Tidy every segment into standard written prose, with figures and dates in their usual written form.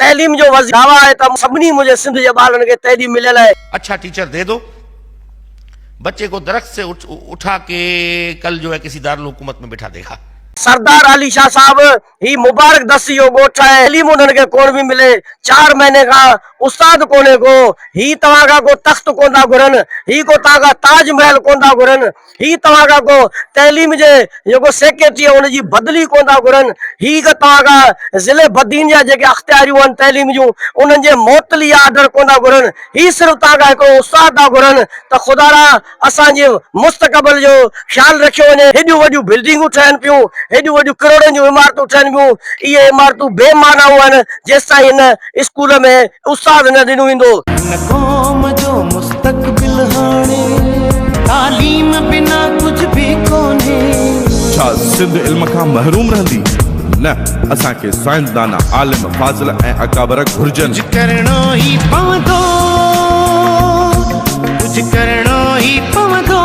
तैलीम जो दावा है त सभिनी मुझे सिंध जे ॿारनि खे तैलीम मिलियल है। अच्छा टीचर दे दो, बच्चे को दरख्त से उठा के कल जो है किसी दारुल हुकूमत में बिठा देगा। सरदार अली शाह साहब ही मुबारक दस्ती जो गोठ है, तैलीम उन्हनि खे कोन भी मिले। 4 महीने का उस्ताद कोने को ही तव्हां खां को तख्त कोन था घुरनि, ही को तव्हां खां ताजमहल कोन था घुरनि, ही तव्हां खां को तैलीम जे जेको सेक्रेटरी आहे उनजी बदली कोन था घुरनि, ही तव्हां खां ज़िले बदीन जा जेके अख्तियारियूं आहिनि तैलीम जूं उन्हनि जे मुअतली आर्डर कोन था घुरनि, ही सिर्फ़ तव्हां खां हिकिड़ो उस्ताद था घुरनि त ख़ुदा असांजे मुस्तक़बिल जो ख़्यालु रखियो वञे। हेॾियूं वॾियूं बिल्डिंगूं ठहनि पियूं, हेॾियूं वॾियूं करोड़नि जूं इमारतूं ठहनि पियूं, इहे इमारतूं बेमानाऊं आहिनि जेसिताईं हिन स्कूल में उस्ताद न ॾिनो वेंदो। क़ौम जो मुस्तक़बिल हाणे तालीम बिना कुछ भी कोन्हे। छा सिंध इल्म खां महरूम रहंदी? न, असांखे साइंसदान, आलिम, फाज़िल ऐं अकाबर घुर्जनि। कुछ करणो ही पवंदो, कुछ करणो ही पवंदो,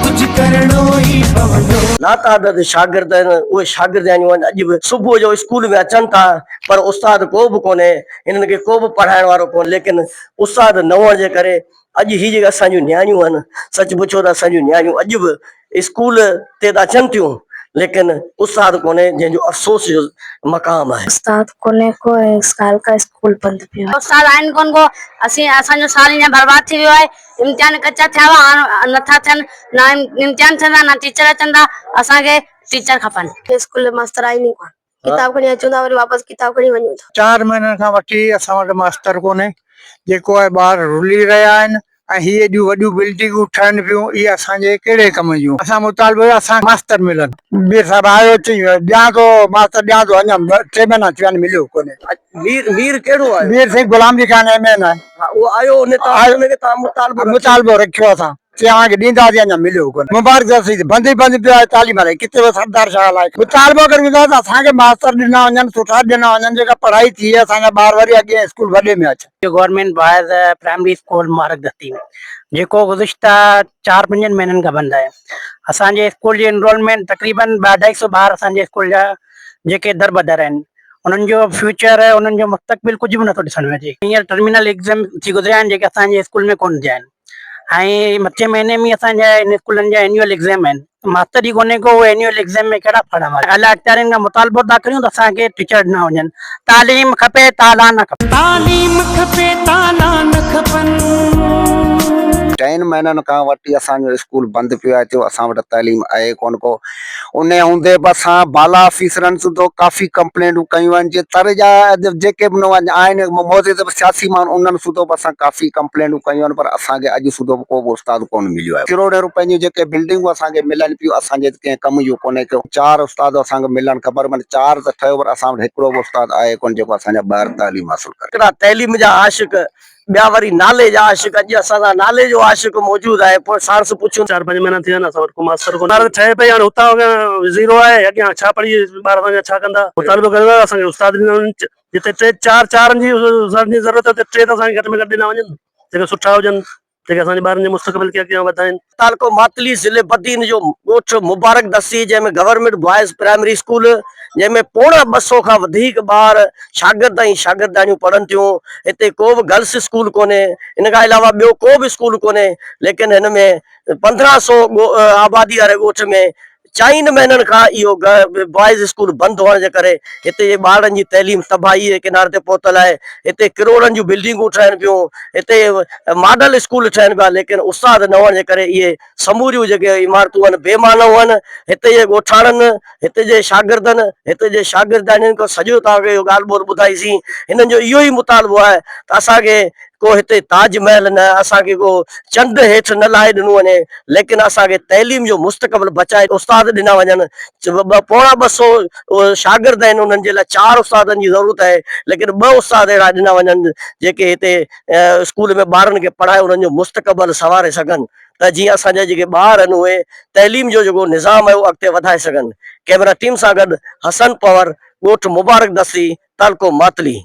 कुछ करणो ही पवंदो। लातादत शागिर्द आहिनि, उहे शागिर्दानियूं आहिनि, अॼु बि सुबुह जो स्कूल में अचनि था पर उस्ताद को बि कोन्हे, हिननि खे को बि पढ़ाइण वारो कोन्हे। लेकिन उस्ताद न हुअण जे करे अॼु ही जेके असांजूं नियाणियूं आहिनि, सच पुछो त असांजूं नियाणियूं अॼु बि स्कूल ते त अचनि थियूं लेकिन उस्ताद कोन्हे जंहिंजो अफ़सोस जो मक़ाम आहे। उस्ताद कोने को इस साल का स्कूल बंद पियो आहे। उस्ताद आहिनि कोन को, असांजो साल ईअं बर्बाद थी वियो आहे। इम्तिहान कचा थिया हुआ, हाणे नथा थियनि, ना इम्तिहान थियंदा ना टीचर अचंदा। असांखे टीचर खपनि। स्कूल में मास्टर आई नहीं कोन, किताब खणी अचूं था वरी वापस किताब खणी वञूं था। 4 महीननि खां वठी असां वटि मास्टर कोन्हे, जेको आहे ॿार रुली रहिया आहिनि ऐं हीअ एॾियूं वॾियूं बिल्डिंगूं ठहनि पियूं, इहे असांजे कहिड़े कम जूं? असां मुतालबो असां मास्टर मिलनि। ॿीर साहिब आयो चई ॾियां थो मास्टर, ॾियां थो, अञा 3 महीना थिया आहिनि मिलियो कोन्हे। मीर कहिड़ो आहे? मीर सिंह गुलाम जी खान एम एन आहे। उहो आयो मुतालबो रखियो असां, तव्हांखे ॾींदासीं, अञा मिलियो कोन्हे। मुबारक दस्ती बंदि ई बंदि पियो आहे तालीम वारे, किथे सरदार शाह लाइ मुतालबो करे वेंदो त असांखे मास्टर ॾिना वञनि, सुठा ॾिना वञनि, जेका पढ़ाई थी असांजा ॿार वरी अॻे स्कूल वॾे में अचनि। गवर्नमेंट बॉयज़ प्राइमरी स्कूल मुबारक दस्ती जेको गुज़िश्ता 4-5 महीननि खां बंदि आहे। असांजे स्कूल जी एनरोलमेंट तक़रीबन 250 ॿार असांजे स्कूल जा जेके दरबदर आहिनि, उन्हनि जो फ्यूचर, उन्हनि जो मुस्तक़बिल कुझु बि नथो ॾिसण में अचे। हींअर टर्मिनल एग्ज़ाम थी गुज़रिया आहिनि जेके असांजे स्कूल में कोन थिया आहिनि, ऐं मथे महीने में असांजा इन स्कूलनि जा एनुअल एग्ज़ाम आहिनि। मास्टर ई कोन्हे को उहो एनुअल एग्ज़ाम में कहिड़ा पढ़ां। अलाए अख़्तियारनि खां मुतालबो था करियूं त असांखे टीचर न वञनि। तालीम खपे, ताला न खपे। तालीम खपे, ताला न खपनि। 3 महीननि खां वठी असांजो स्कूल बंदि पियो आहे, असां वटि तालीम आहे कोन को। उन हूंदे बि असां बाला ऑफिसरनि सुधो काफ़ी कंप्लेंटूं कयूं आहिनि, जे तर जा जेके बि आहिनि मौजूदु सियासी माण्हू उन्हनि सुधो बि असां काफ़ी कंप्लेंटूं कयूं आहिनि, पर असांखे अॼु सुधो को बि उस्ताद कोन मिलियो आहे। करोड़ रुपए जूं जेके बिल्डिंगूं असांखे मिलनि पियूं, असांजे कंहिं कम जूं कोन्हे को। 4 उस्ताद असांखे मिलनि खबर, माने 4 त ठहियो, पर असां वटि हिकिड़ो बि उस्ताद आहे कोन जेको असांजा ॿार तालीम हासिल करे। हिकिड़ा तैलीम जा आशिक़, ॿिया वरी नाले जा आशिक़। अॼु असां नाले जो आशिक़ मौजूद आहे। पोइ साणस पुछूं 4-5 महीना थी विया असां वटि को मास्टर कोन ठहे पई। हाणे हुतां ज़ीरो आहे, अॻियां छा पढ़ी ॿार असांजा छा कंदा? मुतालबो कयो आहे असांखे उस्ताद ॾिना वञनि, जिते 3-4 जी ज़रूरत आहे, 3 त असांखे घटि में घटि ॾिना वञनि, जेके सुठा हुजनि, जेके असांजे ॿारनि जे मुस्तक़बिल खे अॻियां वधाइनि। तालको मातली ज़िले बदीन जो ॻोठ मुबारक दस्ती, जंहिंमें गवर्नमेंट बॉयज़ प्राइमरी स्कूल, जंहिंमें 250 खां वधीक ॿार शागिर्द ऐं शागिर्दानियूं पढ़नि थियूं। हिते को बि गर्ल्स स्कूल कोन्हे, इन खां अलावा ॿियो को बि स्कूल कोन्हे। लेकिन हिन में 1500 आबादी वारे ॻोठ में 4 महीननि खां इहो बॉयज़ स्कूल बंदि हुअण जे करे हिते जे ॿारनि जी तैलीम तबाही जे किनारे ते पहुतल आहे। हिते करोड़नि जूं बिल्डिंगूं ठहनि पियूं, हिते मॉडल स्कूल ठहनि पिया, लेकिन उस्ताद न हुअण जे करे इहे समूरियूं जेके इमारतूं आहिनि बेमानऊं आहिनि। हिते जे ॻोठाणनि, हिते जे शागिर्दनि, हिते जे शागिर्दानियुनि खां सॼो तव्हांखे इहो ॻाल्हि ॿोल ॿुधाईसीं। हिननि जो इहो ई मुतालबो आहे त असांखे को हिते ताजमहल न, असांखे को चंद हेठि न लाहे ॾिनो वञे, लेकिन असांखे तैलीम जो मुस्तक़बिल बचाए उस्ताद ॾिना वञनि। 250 शागिर्द आहिनि, उन्हनि जे लाइ 4 उस्तादनि जी ज़रूरत आहे, लेकिन 2 उस्ताद अहिड़ा ॾिना वञनि जेके हिते स्कूल में ॿारनि खे पढ़ाए उन्हनि जो मुस्तक़बिल संवारे सघनि, त जीअं असांजा जेके ॿार आहिनि उहे तैलीम जो जेको निज़ाम आहे उहो अॻिते वधाए सघनि। कैमरा टीम सां गॾु हसन पवर, ॻोठ मुबारक दस्ती, तालको मातली।